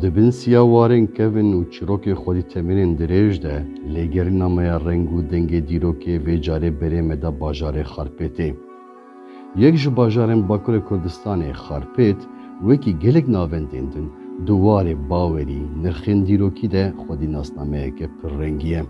Dibin siyawarên kevin û çîrokê xwedî temenên dirêj de lêgerîna me ya reng û dengê dîrokê vê carê berê me da bajarê Xarpêtê. Yek ji bajarên Bakurê Kurdistanê Xarpêt wekî gelek navendên din di warê bawerî, nirxên dîrokî de xwedî nasnameyeke pirrengî ye.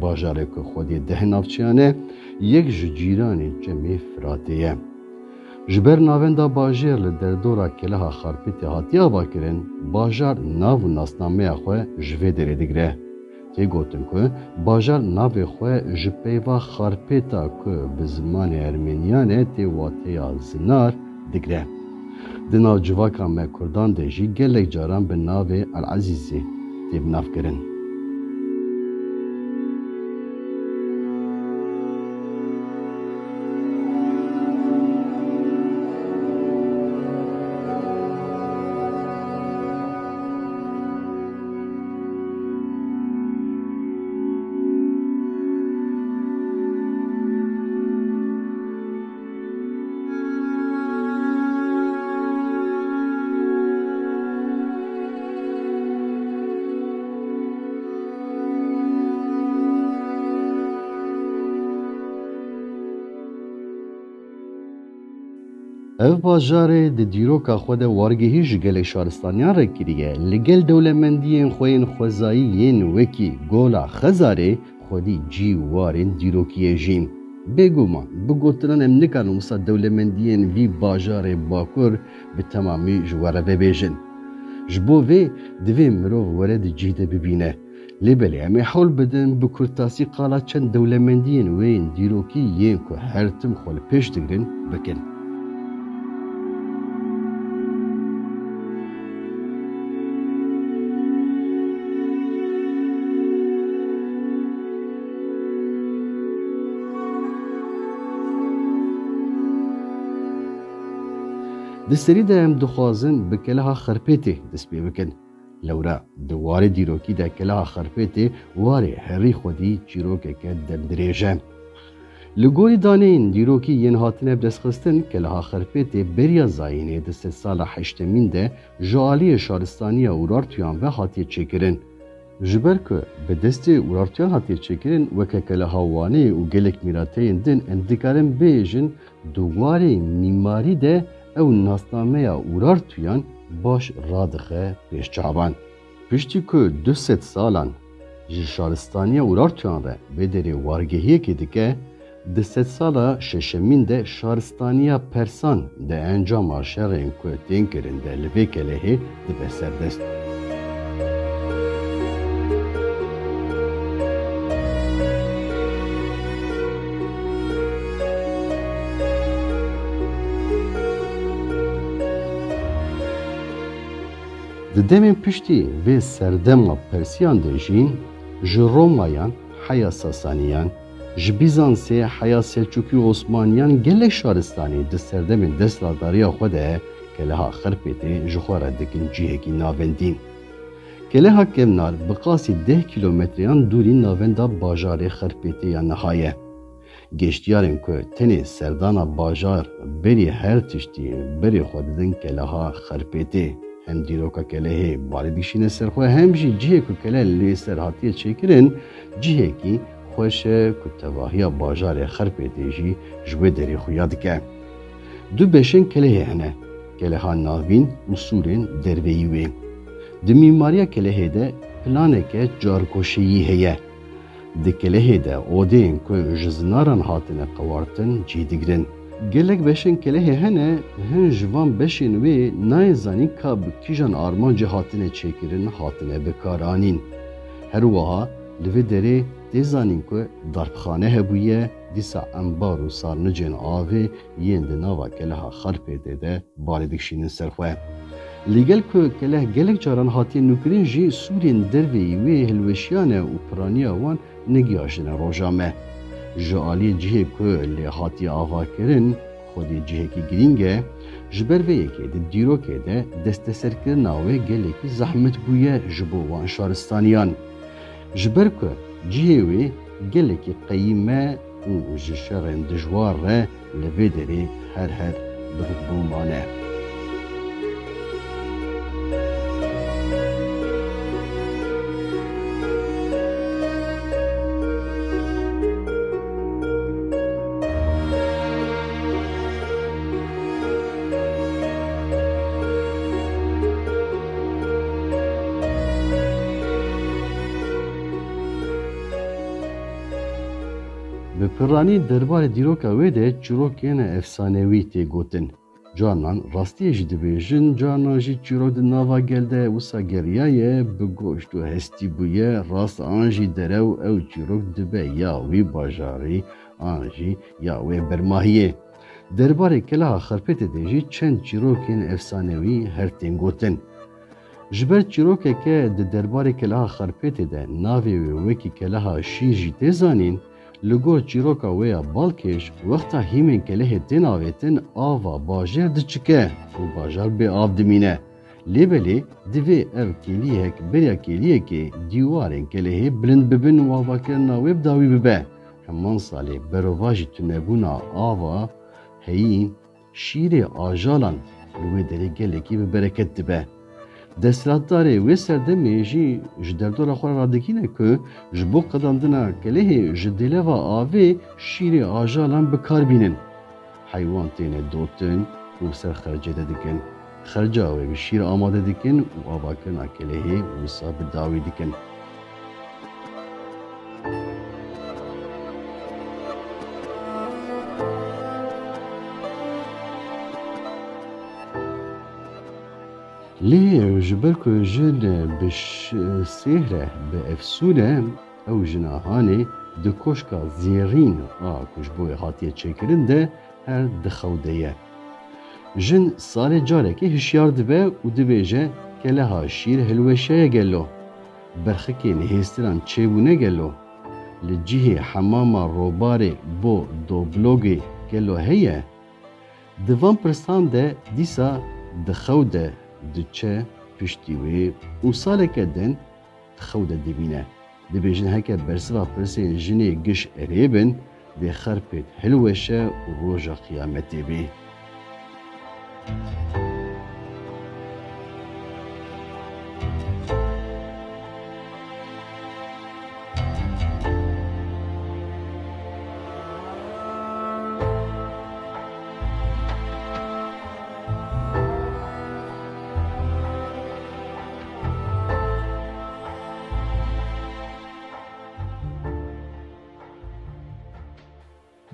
Bajarê ku xwedî deh navçeyan e, yek ji cîranên Cemê Firatê ye. Ji ber navenda bajêr li derdora Keleha Xarpêtê hatiye avakirin, bajar nav û nasnameya xwe ji vê derê digire. Tê gotin ku bajar navê xwe ji peyva Xarpêta ku bi zimanê Ermeniyan e tê wateya Zinar digire. Di nav civaka me Kurdan de jî gelek caran bi navê Elezîzê tê binavkirin. Ev bajarê di dîroka xwe de wargehî ji gelek şaristaniyan re kiriye, li gel dewlemendiyên xwe yên xwezayî yên wekî Gola Xezarê xwedî cî û warên dîrokiyê jî. Bêguman, bi gotinan em nikarin wisa dewlemendiyên vî bajarê Bakur bi temamî ji we re vebêjin. Ji bo vê divê mirov were di cî de bibîne. Lêbelê em ê hewl bidin bi kurtasî qala çend dewlemendiyên wê yên dîrokî yên ku her tim xwe li pêş digirin bikin. Di serî de em dixwazin bi Keleha Xarpêtê dest pê bikin. Lewra di warê dîrokî de Keleha Xarpêtê warê herî xwedî çîrokeke demdirêj e. Li gorî daneyên dîrokî yên hatine destxistin, Keleha Xarpêtê beriya zayînê di sed sala heştemîn de ji aliyê şaristaniya Urartuyan ve hatiye çêkirin. Ji ber ku bi destê Urartuyan hatiye çêkirin, weke Keleha Wanê û gelek mîrateyên din em dikarin bêjin di warê mîmarî de ew nasnameya Urartuyan baş radixe pêşçavan. Piştî ku 200 salan ji şaristaniya Urartuyan re vê derê wargehiyekê dike, di sed sala şeşemîn de şaristaniya Persan de encama şerên ku tên kirin de li vê kelehê dibe serdest. Di demên piştî vê serdema Persiyan de jî ji Romayan heya Sasaniyan, ji Bizansê heya Selçukî û Osmaniyan gelek şaristanî di serdemên destlardariya xwe de Keleha Xarpêtê ji xwe re dikin cihekî navendî. Keleha Kevnar bi qasî 10 kilometreyan dûrî navenda bajarê Xarpêtê ya niha ye. Geştiyarên ku tenê serdana bajar berî her tiştî berê xwe didin Keleha Xarpêtê. Hem dîroka Kelehê barê dişîne ser xwe, hem jî cihê ku keleh lê ser hatiye çêkirin, cihekî xweş e ku tevahiya bajarê Xarpêtê jî ji wê derê xuya dike. Du beşên kelehê hene, Keleha Navîn û Sûrên derveyî wê. Di mîmariya kelehê de planeke carkoşeyî heye. Di kelehê de odeyên ku ji zinaran hatine qewartin cî digirin. Gelek beşên kelehê hene, hin ji van beşên wê nayê zanîn ka bi kîjan armancê hatine çêkirin hatine bikaranîn. Her wiha li vê derê tê zanîn ku darbxane hebûye, dîsa embar û sarnicên avê yên di nava Keleha Xarpêtê de barê dikişînin ser xwe. Lîgel ku keleh gelek caran hatiye nûkirin jî Sûrên derveyî wê hilweşiyane û piraniya wan negiyaşine roja me. Ji aliyê cihê ku lê hatiye avakirin, xwedî cihekî girîng e, ji ber vê yekê di dîrokê de desteserkirina wê gelekî zehmet bûye ji bo wan şaristaniyan. Ji ber ku cihê wê gelekî qeyîme û ji şerên dijwar re li vê derê her bihukbû mane. Piranî derbarê dîroka wê de çîrokên efsanewî tê gotin. Canan rastiyê jî dibêjin, canan jî çîrok di nava gel de wisa geriyaye, bi goşt û hestî bûye, rast an jî derew ew çîrok dibe ya wî bajarî an jî ya wê bermahiyê. Derbarê keleha xerpêtê de jî çend çîrokên efsanewî her tên gotin. Ji ber çîrokeke di derbarê keleha xerpêtê de navê wê wekî keleha şîr jî tê zanîn, li gor çîroka wê ya balkêş wexta hîmên kelehê tên avêtin, ava bajêr diçike û bajar bê av dimîne. Lêbelê divê ev kêliyek beriya kêliyekê dîwarên kelehê bilind bibin û avakirina wê bi dawî bibe. Heman salê berova jî tunebûna ava heyîn şîrê ajalan li wê derê gelekî bi bereket dibe. Desthilatdarê wê serdemê jî ji derdora xwe re radikîne ku ji bo qedandina kelehê ji dêleva avê şîrê ajalan bikarbînin. Heywan têne dotin û ser xercê de dikin. Xerca wê bi şîr amade dikin û avakirina kelehê wisa bi dawî dikin. Lê ji ber ku jin bi sêhre bi efsûne ew jinahanê di koşka zêrîn a ku ji bo wê hatiye çêkirin de her dixewdeye. Jin salê carekê hişyar dibe û dibêje keleha şîr hilweşeye gelo. Berxikê nihêstiran çêbûne gelo. Li cihê hemama robarê bo doblogê gelo heye. Di van pirsan de dîsa dixewde diçe piştî wê û saleke din dixewde dibîne. Dibêjin heke bersiva pirsên jinê giş erê bin, dê xerpêt hilweşe û roja qiyametê bê.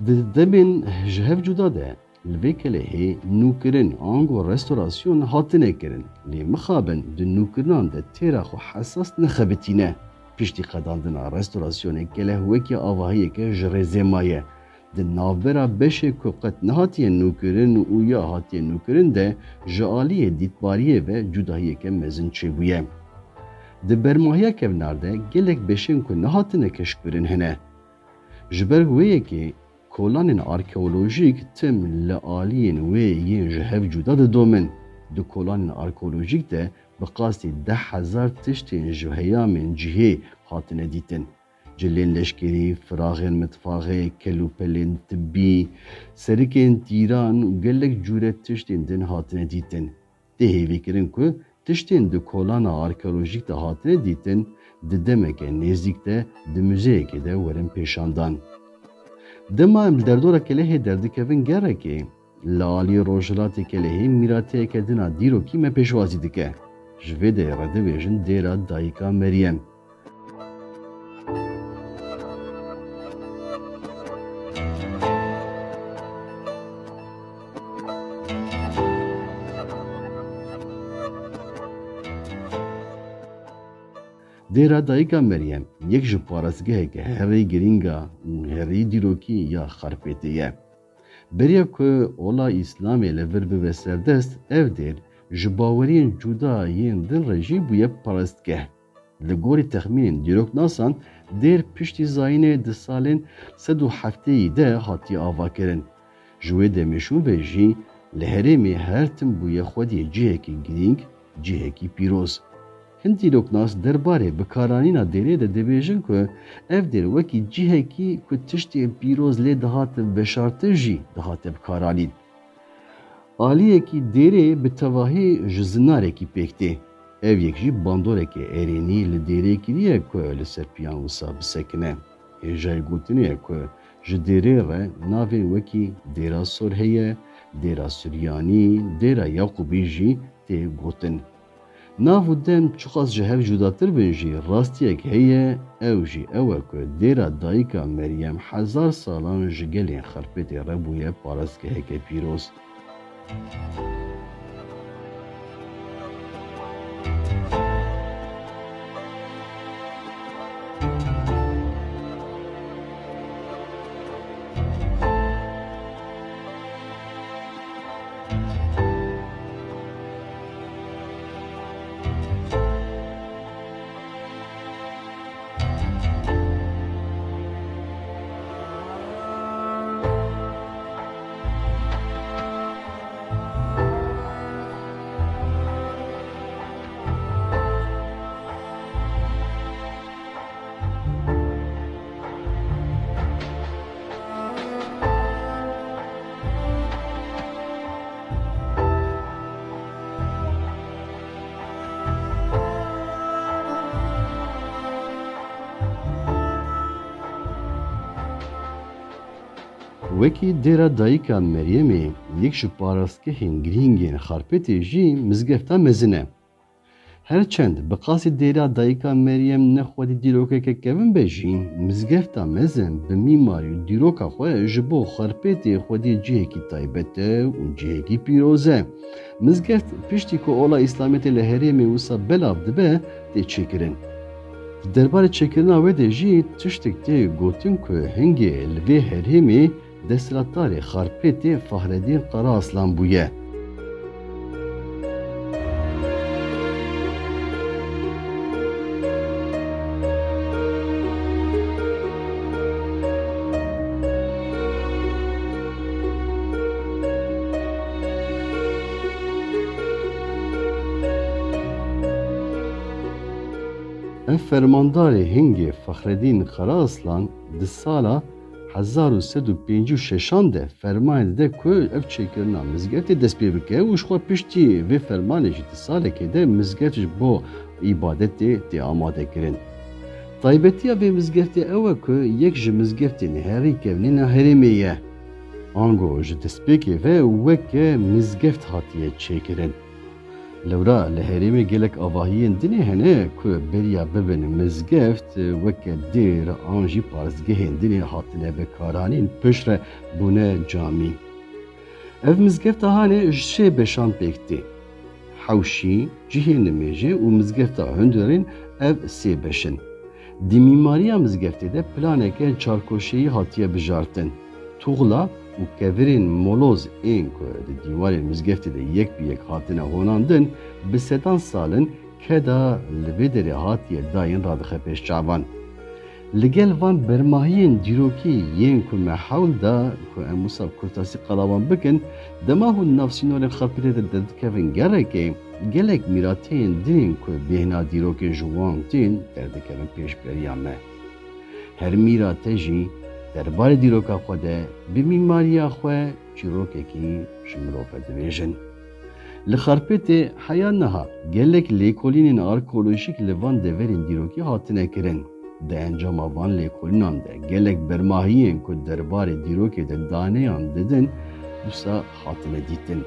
Di demên ji hev cuda de li vê kelehê nûkirin ango restorasyon hatine kirin. Lê mixabin di nûkirinan de têra xwe hesas nexebitîne. Piştî qedandina restorasyonê keleh wekî avahiyeke ji rêzê maye. Di navbera beşê ku qet nehatiye nûkirin û ya hatiye nûkirin de ji aliyê dîtbariyê ve cudahiyeke mezin çêbûye. Di bermahiya kevnar de gelek beşên ku nehatine keşkbirin hene. Ji ber wê yekê kolanên arkeolojîk tim li aliyên wê yên ji hev cuda didomin. Di kolanên arkeolojîk de bi qasî 10,000 tiştên ji heyamên cihê hatine dîtin. Cilên leşkerî, firaxên mitfaxê, kelûpelên tibbî, serikên tîran û gelek cûre tiştên din hatine dîtin. Tê hêvîkirin ku tiştên di kolana arkeolojîk de hatine dîtin, di demeke nêzik de di müzeyekê de werin pêşandan. Dema em li derdora kelehê derdikevin gerekê, li aliyê rojhilatê kelehê mîrateyeke dina dîrokî me pêşwazî dike. Ji vê de re dibêjin dêra Dayika Meryem. Dêra Dayika Meryem yek ji parasgeheke herî girînga û herî dîrokî ya xerpêtê ye. Beriya ku ola İslamê li vir bibe serdest, ev dêr ji baweriyên cuda yên din re jî bûye parastgeh. Li gorî texmînên dîroknasan, dêr piştî zayînê di salên 107 de hatiye avakirin. Ji wê demêşûn ve jî li herêmê her tim bûye xwediyê cihekî girîng, cihekî pîroz. Hin dîroknas derbarê bikaranîna dêrê de dibêjin ku ev dêr wekî cihekî ku tiştên pîroz lê dihatin veşartin jî dihate bikaranîn. Aliyekî dêrê bi tevahî ji zinarekî pêk tê. Ev yek jî bandorekê erênî li dêrê kiriye ku li ser piyan wisa bisekine. Hêjayê gotinê ku ji dêrê re navên wekî dêra Sor heye, dêra Suryanî, dêra Yaqûbî jî tê gotin. Nav û dem çiqas ji hev cudatir bin jî rastiyek heye ew jî ew e ku dêra dayîka Meryem hezar salan ji gelên xerpêtê re bûye parastgeheke pîroz. Wekî dêra dayîka Meryemê yek ji parastgehên girîngên xerpêtê jî mizgefta mezin e. Herçend bi qasî dêra dayîka Meryem ne xwedî dîrokeke kevin be jî, mizgefta mezin bi mîmarî û dîroka xwe ji bo xerpêtê xwedî cihekî taybet e û cihekî pîroz e. Mizgeft piştî ku ola îslamîetê li herêmê wisa belav dibe tê çêkirin. Di derbarê çêkirina wê de jî tiştek tê gotin ku hingê li vê herêmê desthilatdarê xerpêtê Fahreddîn Qaraaslan bûye. Ev fermandarê hingê Fahreddîn Qaraaslan di sala 1356 de fermanê dide ku ev çêkirina mizgeftê dest pê bike û ji xwe piştî vê fermanê jî di salekê de mizgeft ji bo îbadetê tê amadekirin. Taybetiya vê mizgeftê ew e ku yek ji mizgeftên herî kevnîna herêmê ye. Ango ji destpêkê ve weke mizgeft hatiye çêkirin. Lewra li herêmê gelek avahiyên dinê hene ku beriya bibin mizgeft weke dêr an jî parstgehên dinê hatine bekaranîn piştre bûne camî. Ev mizgefta hanê ji şê beşan pêk tê. Hewşî, cihê nimêjê û mizgefta hundirên ev sê beş in. Di mîmariya mizgeftê de planeke çarkoşeyî hatiye bijartin. Tuğla û kevirên moloz ên ku di dîwarên mizgeftê de yek bi yek hatine honandin, bi sedan salin keda li vê derê hatiye dayîn radixe pêşçavan. Li gel van bermahiyên dîrokî yên ku me hewl da ku em wisa kurtasî qalawan bikin, dema hûn navsînorên xerpêtê de derdikevin gerekê, gelek mîrateyên dinên ku bêhna dîrokên ji wan tên derdikevin pêşberiya me. Her mîrate jî derbarê dîroka xwe de bi mîmariya xwe çîrokekî ji mirov ve dibêjin. Li xerpêtê heya niha gelek lêkolînên arkeolojîk li van deverên dîrokî hatine kirin. Di encama van lêkolînan de gelek bermahiyên ku derbarê dîrokê de daneyan didin wisa hatine dîtin.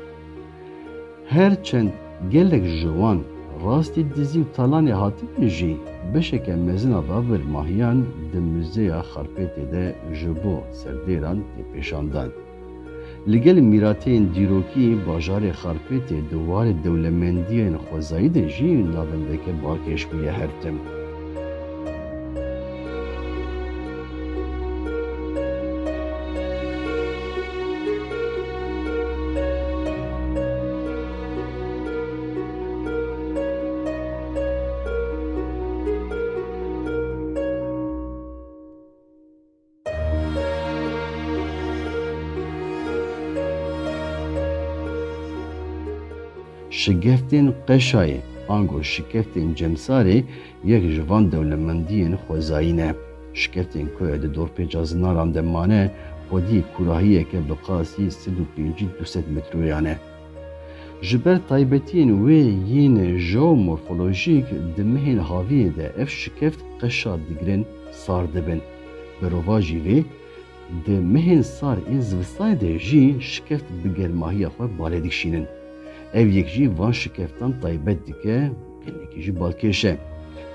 Her çend gelek ji wan rastî dizî û talanê hatibin jî beşeke mezina va bermahiyan di Müzeya Xerpêtê de ji bo serdêran tê pêşandan. Li gel mîrateyên dîrokî bajarê Xerpêtê di warê dewlemendiyên xwezayî de jî navendeke balkêş bûye her tim. Şigeftên Qeşayê ango şikeftên Cemsarê yek ji van dewlemendiyên xwezayî ne. Şikeftên ku di dorpêca zinaran de mane xwedî kurahiyeke bi qasî 150-200 metroyan e. Ji ber taybetiyên wê yên jeomorfolojîk di mihên haviyê de ev şikeft qeşa digirin sar dibin. Bi rovajî vê di mihên sar ên zivistanê de jî şikeft bi germahiya xwe balê dikşînin. Ev yek jî van şikeftan taybet dike gelekî jî balkêşe.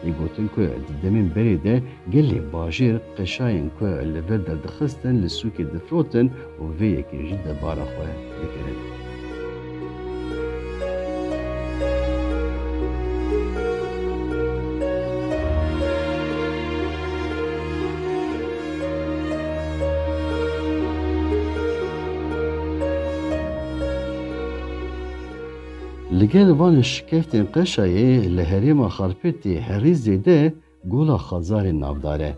Lê gotin ku di demên berê de gelê bajêr qeşayên ku li vir derdixistin li sûkê difrotin û vê yekê jî debara xwe dikirin. Li gel van şikeftên qeşayê li herêma Xarpêtê herî zêde Gola Xezarê navdar e.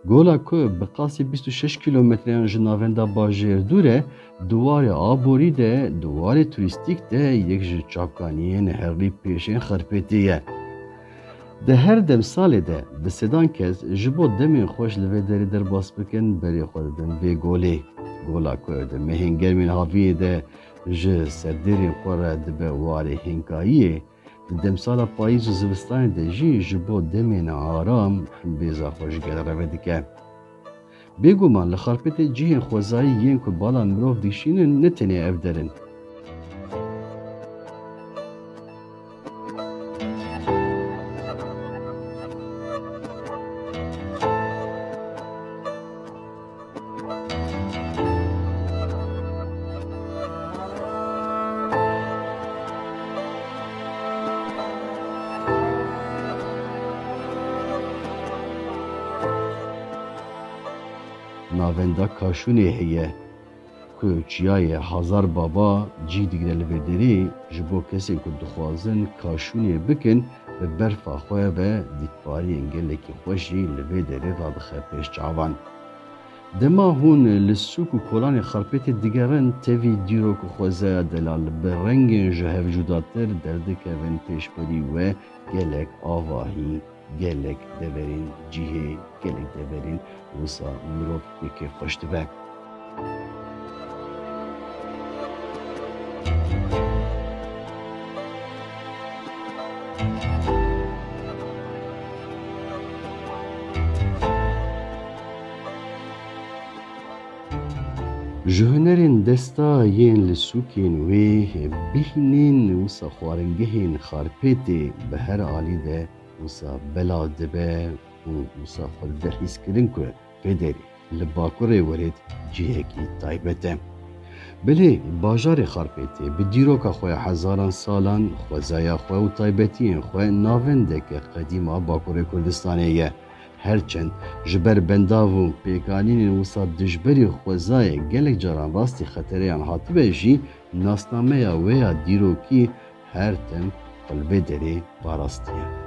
Gola ku bi qasî 26 kilometreyan ji navenda bajêr dûr e, duwarê aborî de duwarê turîstîk de yek ji çavkaniyên herî pêşên Xarpêtê ye. Di her demsalê de bi sedan kes ji bo demên xweş li vê derê derbas bikin berê xwe didin vê golê. Gola ku di mehên germên haviyê de ji serderên xwe re dibe warê hênkayiyê, di demsala payîz û zivistanê de jî ji bo demên aram bêza xwe ji gel reve dike. Bêguman li Xarpêtê cihên xwezayî yên ku bala mirov dişînin ne tenê ev derin. Navenda Kaşûnê heye ku çiyayê Hazar Baba cî digre li vê derê ji bo kesên ku dixwazin kaşûnê bikin bi berfa xwe ve dîtbariyên gelekî xweş jî li vê derê radixe pêş çavan. Dema hûn li sûk û kolanê Xarpêtê digerin tevî dîrok û xwezeya delal bi rengên ji hevcudatir derdikevin pêşberî we gelek avahî, gelek deverên cihê, gelek deverên wisa mirov pêkê xweş dibe. Ji hunerên desta yên li sûkên wê bihînên wisa xwaringehên Xarpêtê bi her alî de wisa bela dibe û wisa xwe derhîskirin ku vê derê li bakurê werêt cihekî taybet e. Bilê bajarê Xarpêtê bi dîroka xwe ya hezaran salan xwezaya xwe û taybetiyên xwe navendeke qedîm a Bakurê Kurdistanê ye. Herçend ji ber bendav û pêkanînên wisa dijberî xwezayê gelek caran rastî xetereyan hatibe jî nasnameya wê ya dîrokî her tim xwe li vê derê parastiye.